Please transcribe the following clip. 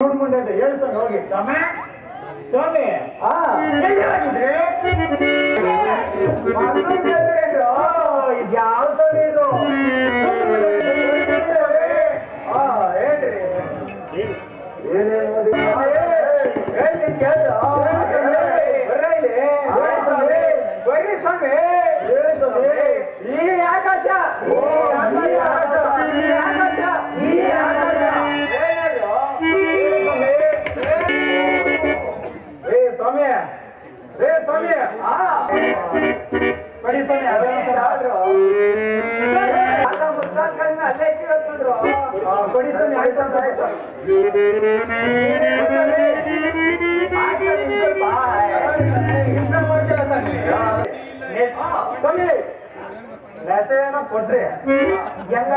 ಮುಂದೆ ಹೇಳ್ತಾನೆ ಹೋಗಿ ಸ್ವಾಮಿ ಸ್ವಾಮಿ ಇದು ಯಾವ ಸ್ವಾಮಿ ಇದು ಬರ್ರಿ ಸ್ವಾಮಿ ಈ ಆಕಾಶ ಸ್ವಾಮಿ ಬಡಿ ಸ್ವಾಮಿ ಅಲ್ಲೇ ಕೇಳ್ತಿದ್ರು ಬಡಿ ಸ್ವಾಮಿ ಸ್ವಾಮಿ ಮೆಸೇಜ್ ಕೊಟ್ರಿ ಹೆಂಗ